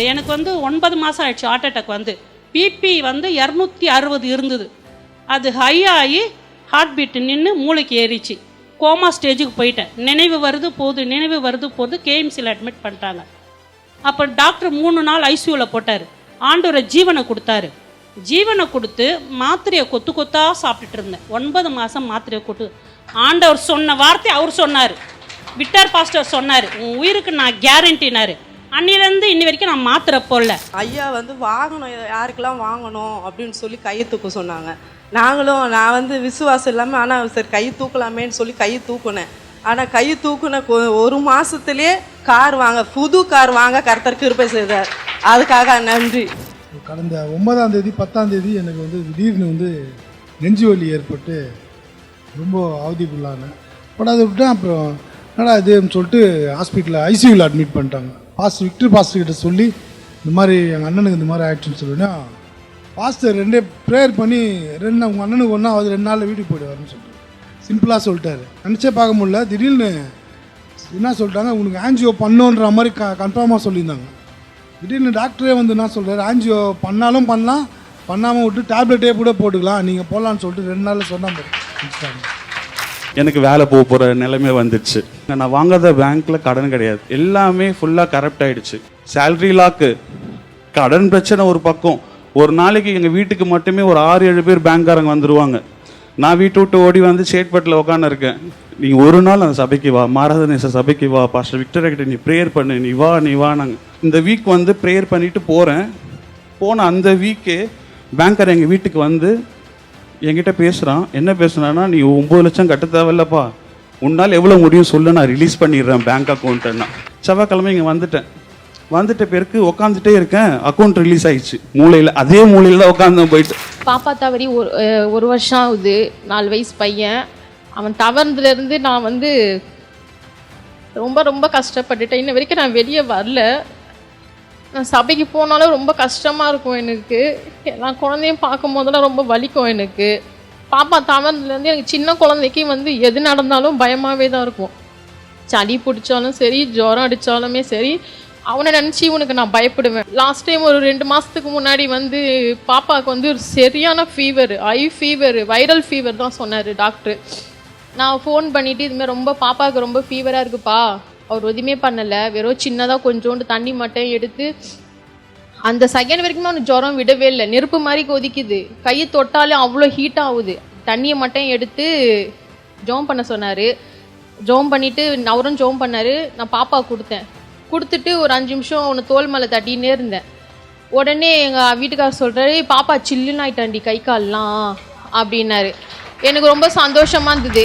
எனக்கு 9 மாதம் ஆயிடுச்சு ஹார்ட் அட்டாக் பிபி 260 இருந்தது. அது ஹை ஆகி ஹார்ட் பீட் நின்று மூளைக்கு ஏறிச்சு. கோமா ஸ்டேஜுக்கு போயிட்டேன். நினைவு வருது போது கேஎம்சியில் அட்மிட் பண்ணிட்டாங்க. அப்போ டாக்டர் 3 நாள் ஐசியூவில் போட்டார். ஆண்டவரை ஜீவனை கொடுத்தாரு. ஜீவனை கொடுத்து மாத்திரையை கொத்து கொத்தாக சாப்பிட்டுட்டு இருந்தேன். 9 மாதம் மாத்திரையை கொட்டு. ஆண்டவர் சொன்ன வார்த்தை அவர் சொன்னார். விட்டார் பாஸ்டர் சொன்னார், உன் உயிருக்கு நான் கேரண்டினார். அன்னிலேருந்து இன்னி வரைக்கும் நான் மாத்திரை போடல. ஐயா வாங்கணும், யாருக்கெல்லாம் வாங்கணும் அப்படின்னு சொல்லி கையை தூக்க சொன்னாங்க. நான் விசுவாசம் இல்லாமல் ஆனால் சரி கை தூக்கலாமேன்னு சொல்லி கையை தூக்குனேன். ஆனால் கை தூக்குன 1 மாதத்துலேயே புது கார் வாங்க கர்த்தர் கிருபை செய்தார். அதுக்காக நன்றி. கடந்த 9ஆம் தேதி 10ஆம் தேதி எனக்கு திடீர்னு நெஞ்சு வலி ஏற்பட்டு ரொம்ப அவதிக்குள்ளானேன். பட் அதை விட்டேன். அப்புறம் என்னடா இதுன்னு சொல்லிட்டு ஹாஸ்பிட்டலில் ஐசியூவில் அட்மிட் பண்ணிட்டாங்க. விக்டர் பாஸ்டர் கிட்ட சொல்லி இந்த மாதிரி எங்கள் அண்ணனுக்கு இந்த மாதிரி ஆயிடுச்சுன்னு சொல்லினா பாஸ்டர் 2 ப்ரேயர் பண்ணி உங்கள் அண்ணனுக்கு ஒன்றா 2 நாளில் வீட்டுக்கு போய்டுவாருன்னு சொல்லிட்டு சிம்பிளாக சொல்லிட்டாரு. நினச்சே பார்க்க முடியல. திடீர்னு என்ன சொல்லிட்டாங்க, உனக்கு ஆன்ஜியோ பண்ணுன்ற மாதிரி கன்ஃபார்மாக சொல்லியிருந்தாங்க. திடீர்னு டாக்டரே என்ன சொல்கிறாரு, ஆன்ஜியோ பண்ணாலும் பண்ணலாம், பண்ணாமல் விட்டு டேப்லெட்டே கூட போட்டுக்கலாம், நீங்கள் போகலான்னு சொல்லிட்டு 2 நாளில் சொன்னாங்க. எனக்கு வேலை போகிற நிலைமை வந்துடுச்சு. நான் வாங்காத பேங்க்கில் கடன் கிடையாது, எல்லாமே ஃபுல்லாக கரப்ட் ஆகிடுச்சு. சேல்ரி லாக்கு, கடன் பிரச்சனை ஒரு பக்கம். ஒரு நாளைக்கு எங்கள் வீட்டுக்கு மட்டுமே ஒரு 6-7 பேர் பேங்க்காரங்க வந்துடுவாங்க. நான் வீட்டை விட்டு ஓடி சேட்பட்டில் உட்காந்து இருக்கேன். நீங்கள் ஒரு நாள் அந்த சபைக்கு வா, மாராதனேச சபைக்கு வா, பாஸ்டர் விக்டர் கிட்ட நீ ப்ரேயர் பண்ணு, நீ வா நாங்கள் இந்த வீக் ப்ரேயர் பண்ணிவிட்டு போன அந்த வீக்கே பேங்க்கர் எங்கள் வீட்டுக்கு என்கிட்ட பேசுகிறான். என்ன பேசுனான்னா, நீ 9 லட்சம் கட்ட தேவையில்லப்பா, உன்னால் எவ்வளோ முடியும் சொல்லு, நான் ரிலீஸ் பண்ணிடுறேன் பேங்க் அக்கௌண்ட்டுன்னா. செவ்வாய்க்கிழமை இங்கே வந்துட்ட பிறகு உட்காந்துட்டே இருக்கேன். அக்கௌண்ட் ரிலீஸ் ஆயிடுச்சு. அதே மூலையில் தான் உட்காந்து போயிட்டு. பாப்பா தவறி ஒரு வருஷம் ஆகுது. 4 வயசு பையன். அவன் தவறுதுலேருந்து நான் ரொம்ப ரொம்ப கஷ்டப்பட்டுட்டேன். இன்ன வரைக்கும் நான் வெளியே வரல. நான் சபைக்கு போனாலும் ரொம்ப கஷ்டமாக இருக்கும் எனக்கு. நான் குழந்தையும் பார்க்கும் போதெல்லாம் ரொம்ப வலிக்கும் எனக்கு. பாப்பா தவறுதுலேருந்து எனக்கு சின்ன குழந்தைக்கு எது நடந்தாலும் பயமாகவே தான் இருக்கும். சளி பிடிச்சாலும் சரி, ஜுரம் அடித்தாலுமே சரி, அவனை நினச்சி உனக்கு நான் பயப்படுவேன். லாஸ்ட் டைம் ஒரு 2 மாதத்துக்கு முன்னாடி பாப்பாவுக்கு ஒரு சரியான ஃபீவர், வைரல் ஃபீவர் தான் சொன்னார் டாக்டர். நான் ஃபோன் பண்ணிவிட்டு இதுமாதிரி பாப்பாவுக்கு ரொம்ப ஃபீவராக இருக்குப்பா, அவர் எதுவுமே பண்ணலை, வெறும் சின்னதாக கொஞ்சோண்டு தண்ணி மட்டும் எடுத்து அந்த செகண்ட் வரைக்குமே அவனுக்கு ஜுரம் விடவே இல்லை. நெருப்பு மாதிரி கொதிக்குது, கையை தொட்டாலும் அவ்வளோ ஹீட் ஆகுது. தண்ணியை மட்டும் எடுத்து ஜோம் பண்ண சொன்னார். ஜோம் பண்ணிவிட்டு அவரும் ஜோம் பண்ணார். நான் பாப்பா கொடுத்துட்டு ஒரு 5 நிமிஷம் அவனை தோல் மேலே தட்டினே இருந்தேன். உடனே எங்கள் வீட்டுக்காரர் சொல்கிறாரு, பாப்பா சில்லுன்னு ஆயிட்டாண்டி கை கால்லாம் அப்படின்னாரு. எனக்கு ரொம்ப சந்தோஷமாக இருந்தது.